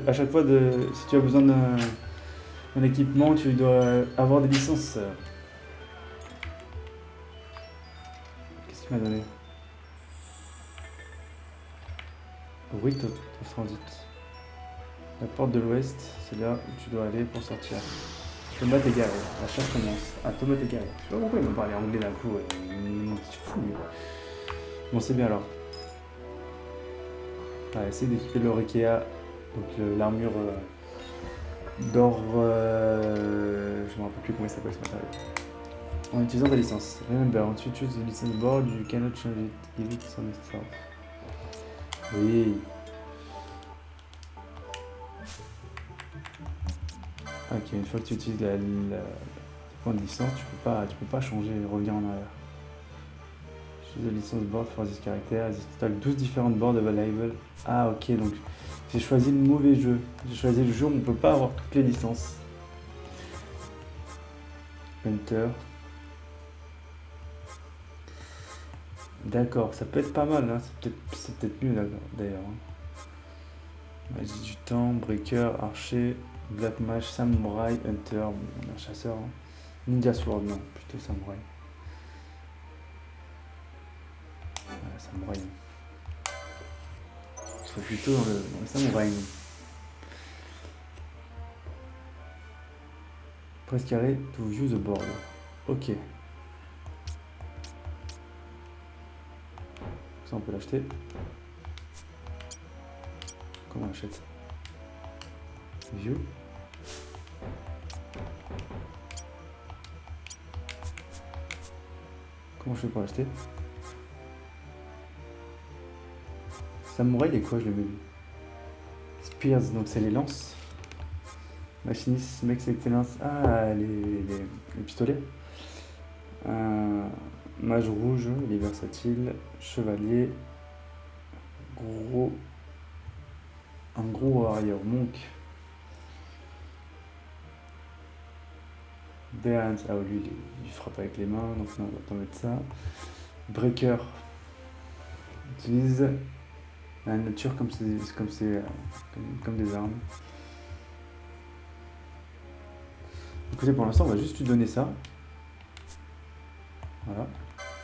à chaque fois, si tu as besoin d'un équipement, tu dois avoir des licences. Qu'est-ce qu'il m'a donné? Rite of Transit. La porte de l'ouest, c'est là où tu dois aller pour sortir. Tomate égaré, la chasse commence. Ah, tomate égaré. Je sais pas pourquoi il m'a parlé anglais d'un coup. C'est fou, lui. Bon, c'est bien alors. Ah, essayer d'équiper leur Ikea, donc l'armure d'or. Je me rappelle plus comment il s'appelle ce matériau. En utilisant ta licence. Remember, ensuite choose the license board, you cannot change it. Give it some stuff. Oui. Ok, une fois que tu utilises le point de licence, tu peux pas changer et revenir en arrière. Choose the license board for this character. This total 12 différentes boards available. Ah ok, donc j'ai choisi le mauvais jeu. J'ai choisi le jeu où on peut pas avoir toutes les licences. Hunter. D'accord, ça peut être pas mal, hein. C'est peut-être mieux d'ailleurs. Hein. Magie du temps, breaker, archer, black mage, samouraï, hunter, un chasseur. Hein. Ninja sword, non, plutôt samouraï. Ouais, samouraï. Je serais plutôt dans le samouraï. Press carré to view the board. Ok. Ça on peut l'acheter. Comment on l'achète? View. Comment je fais pour l'acheter? Samouraï, il est quoi, je l'ai vu? Spears, donc c'est les lances. Machiniste, mec excellence. Ah, les pistolets. Mage rouge, il est versatile. Chevalier. Un gros warrior. Monk. Behrens, ah lui il frappe avec les mains, donc non, on va pas mettre ça. Breaker. Utilise la nature comme des armes. Écoutez, pour l'instant, on va juste lui donner ça. Voilà.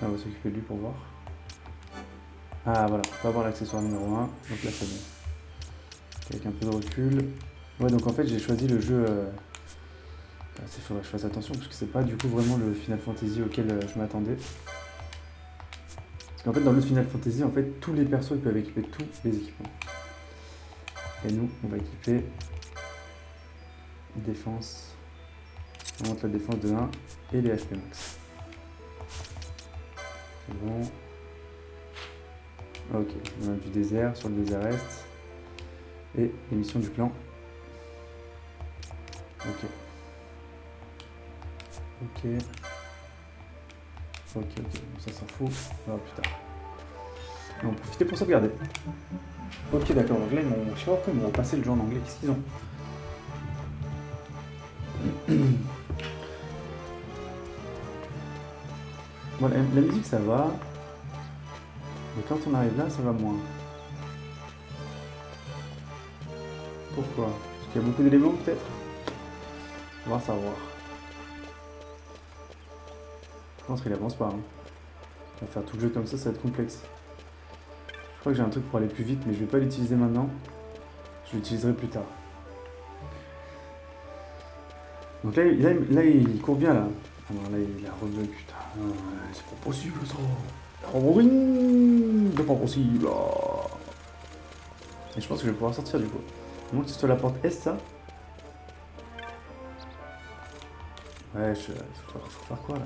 Là, on va s'occuper de lui pour voir. Ah, voilà. On va avoir l'accessoire numéro 1. Donc là, c'est bon. Avec un peu de recul. Ouais, donc en fait, j'ai choisi le jeu... Il faudrait que je fasse attention, parce que c'est pas du coup vraiment le Final Fantasy auquel je m'attendais. Parce qu'en fait, dans le Final Fantasy, en fait, tous les persos ils peuvent équiper tous les équipements. Et nous, on va équiper... Défense... On monte la défense de 1 et les HP max. C'est bon. Ok, on a du désert, sur le désert est. Et les missions du clan. Ok. Ok. Ok, ça s'en fout. On va plus tard. On va en profiter pour sauvegarder. Ok, d'accord, donc là, je sais pas pourquoi ils m'ont repassé le jeu en anglais. Qu'est-ce qu'ils ont? Bon, la musique ça va, mais quand on arrive là, ça va moins. Pourquoi? Parce qu'il y a beaucoup d'éléments peut-être? On va savoir. Je pense qu'il avance pas. Hein. On va faire tout le jeu comme ça va être complexe. Je crois que j'ai un truc pour aller plus vite, mais je vais pas l'utiliser maintenant. Je l'utiliserai plus tard. Donc là, il court bien là. Ah non, là il a revenu, putain. C'est pas possible ça. C'est pas possible. Et je pense que je vais pouvoir sortir du coup. À moins que ce soit la porte est ça. Ouais, il faut faire quoi là?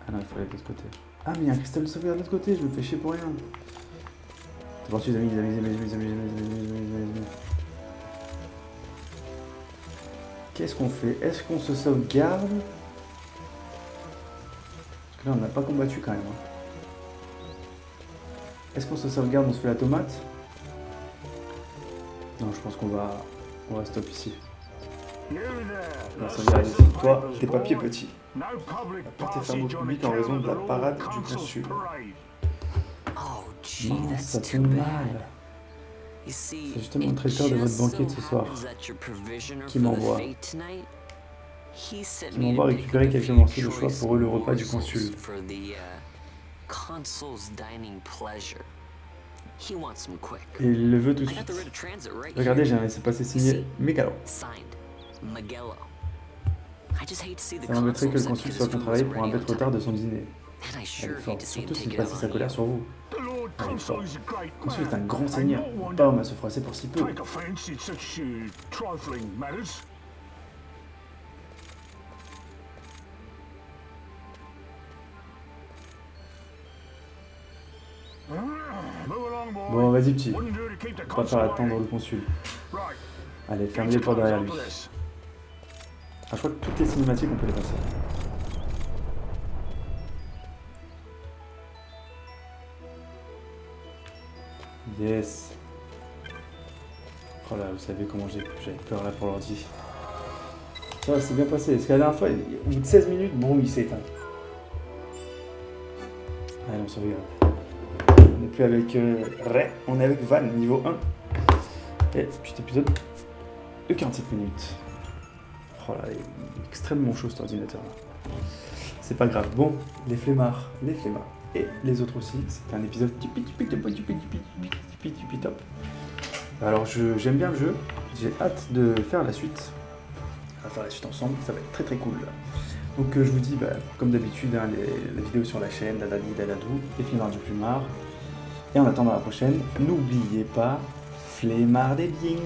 Ah non, il faut aller de l'autre côté. Ah mais il y a un cristal de sauvegarde de l'autre côté, je me fais chier pour rien. C'est parti les amis. Qu'est-ce qu'on fait? Est-ce qu'on se sauvegarde? Parce que là on n'a pas combattu quand même. Hein. Est-ce qu'on se sauvegarde, on se fait la tomate? Non, je pense qu'on va stop ici. Non, ça veut dire ici. Toi, tes papiers petits. La porte est fermée au public en raison de la parade du consul. Oh, gee, Non, that's ça too tombe bad. mal. You see, C'est justement le it traiteur de votre just banquier de so ce soir happens that your provisioner qui for the m'envoie. fete tonight, he sent Qui me m'envoie to pick récupérer up a quelques few morceaux de choix choice pour le repas du morsels consul. for the consul's dining pleasure. He wants them quick. Et il le veut tout de I got the suite. writ of transit right Regardez, here. j'ai un laissez-passer signé Megalo. Signed, Magello. I just hate to see the Ça m'embêterait que le consul consul upset soit because his contrarié food was pour un already bête on retard de time. son dîner. And I Elle sure est hate forte, to see him surtout s'il take it out passait sa on colère you. sur vous. The Lord Elle est Consul forte. is a great Le consul est un man, grand and seigneur, no pas wonder homme à se froisser pour si peu. take offense in such trifling matters. Move along, boy. Bon, vas-y petit, Wouldn't do to keep the faut pas consul faire attendre waiting. le consul. Right. Allez, ferme les portes derrière lui. After this. Ah, je crois que toutes les cinématiques, on peut les passer. Yes. Oh là, vous savez comment j'avais peur là pour l'ordi. Ça va, c'est bien passé. Parce que la dernière fois, au bout de 16 minutes, bon, il s'est éteint. Allez, on se regarde. On n'est plus avec Ray, on est avec Van, niveau 1. Et petit épisode de 47 minutes. Oh là, il est extrêmement chaud cet ordinateur là. C'est pas grave. Bon, les flemmards. Et les autres aussi. C'est un épisode tipi top. Alors j'aime bien le jeu. J'ai hâte de faire la suite. On va faire la suite ensemble. Ça va être très très cool. Donc je vous dis, comme d'habitude, hein, les vidéos sur la chaîne, dadadi, dadadou, les flemmards du plumard. Et en attendant la prochaine, n'oubliez pas, flemmardez bien.